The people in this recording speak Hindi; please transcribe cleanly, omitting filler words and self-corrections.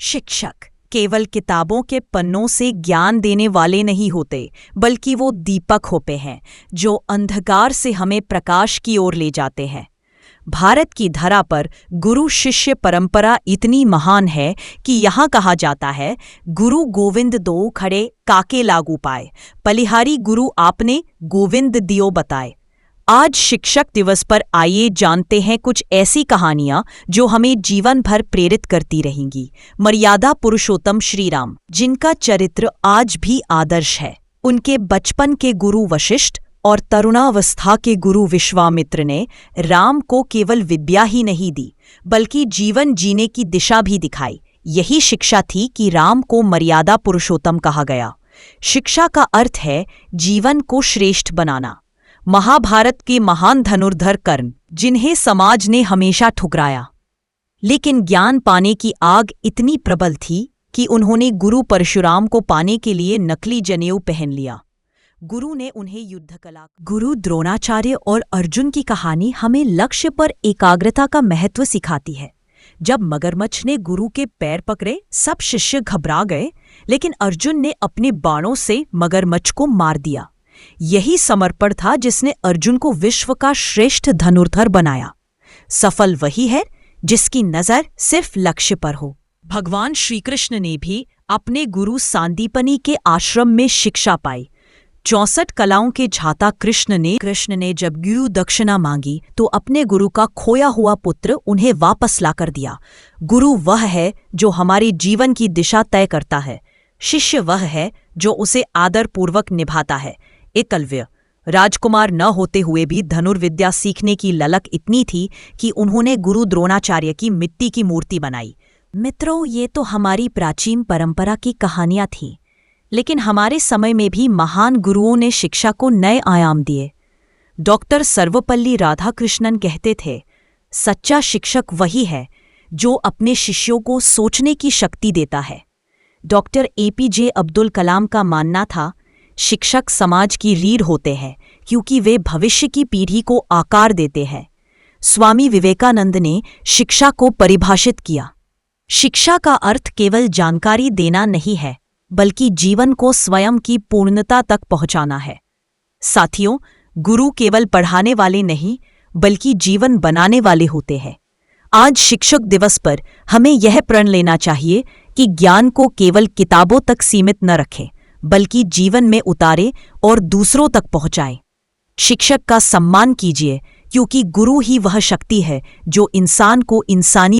शिक्षक केवल किताबों के पन्नों से ज्ञान देने वाले नहीं होते, बल्कि वो दीपक होते हैं जो अंधकार से हमें प्रकाश की ओर ले जाते हैं। भारत की धरा पर गुरु शिष्य परंपरा इतनी महान है कि यहाँ कहा जाता है, गुरु गोविंद दो खड़े काके लागू पाए, पलिहारी गुरु आपने गोविंद दियो बताए। आज शिक्षक दिवस पर आइए जानते हैं कुछ ऐसी कहानियां जो हमें जीवन भर प्रेरित करती रहेंगी। मर्यादा पुरुषोत्तम श्री राम, जिनका चरित्र आज भी आदर्श है। उनके बचपन के गुरु वशिष्ठ और तरुणावस्था के गुरु विश्वामित्र ने राम को केवल विद्या ही नहीं दी, बल्कि जीवन जीने की दिशा भी दिखाई। यही शिक्षा थी कि राम को मर्यादा पुरुषोत्तम कहा गया। शिक्षा का अर्थ है जीवन को श्रेष्ठ बनाना। महाभारत के महान धनुर्धर कर्ण, जिन्हें समाज ने हमेशा ठुकराया, लेकिन ज्ञान पाने की आग इतनी प्रबल थी कि उन्होंने गुरु परशुराम को पाने के लिए नकली जनेऊ पहन लिया। गुरु ने उन्हें युद्ध कला। गुरु द्रोणाचार्य और अर्जुन की कहानी हमें लक्ष्य पर एकाग्रता का महत्व सिखाती है। जब मगरमच्छ ने गुरु के पैर पकड़े, सब शिष्य घबरा गए, लेकिन अर्जुन ने अपने बाणों से मगरमच्छ को मार दिया। यही समर्पण था जिसने अर्जुन को विश्व का श्रेष्ठ धनुर्धर बनाया। सफल वही है जिसकी नजर सिर्फ लक्ष्य पर हो। भगवान श्रीकृष्ण ने भी अपने गुरु सांदीपनी के आश्रम में शिक्षा पाई। 64 कलाओं के झाता कृष्ण ने जब गुरु दक्षिणा मांगी तो अपने गुरु का खोया हुआ पुत्र उन्हें वापस लाकर दिया। गुरु वह है जो हमारे जीवन की दिशा तय करता है। शिष्य वह है जो उसे आदरपूर्वक निभाता है। एकलव्य राजकुमार न होते हुए भी धनुर्विद्या सीखने की ललक इतनी थी कि उन्होंने गुरु द्रोणाचार्य की मिट्टी की मूर्ति बनाई। मित्रों, ये तो हमारी प्राचीन परंपरा की कहानियां थीं, लेकिन हमारे समय में भी महान गुरुओं ने शिक्षा को नए आयाम दिए। डॉक्टर सर्वपल्ली राधाकृष्णन कहते थे, सच्चा शिक्षक वही है जो अपने शिष्यों को सोचने की शक्ति देता है। डॉक्टर APJ अब्दुल कलाम का मानना था, शिक्षक समाज की रीढ़ होते हैं क्योंकि वे भविष्य की पीढ़ी को आकार देते हैं। स्वामी विवेकानंद ने शिक्षा को परिभाषित किया, शिक्षा का अर्थ केवल जानकारी देना नहीं है, बल्कि जीवन को स्वयं की पूर्णता तक पहुंचाना है। साथियों, गुरु केवल पढ़ाने वाले नहीं, बल्कि जीवन बनाने वाले होते हैं। आज शिक्षक दिवस पर हमें यह प्रण लेना चाहिए कि ज्ञान को केवल किताबों तक सीमित न रखें, बल्कि जीवन में उतारे और दूसरों तक पहुंचाएं। शिक्षक का सम्मान कीजिए, क्योंकि गुरु ही वह शक्ति है जो इंसान को इंसानी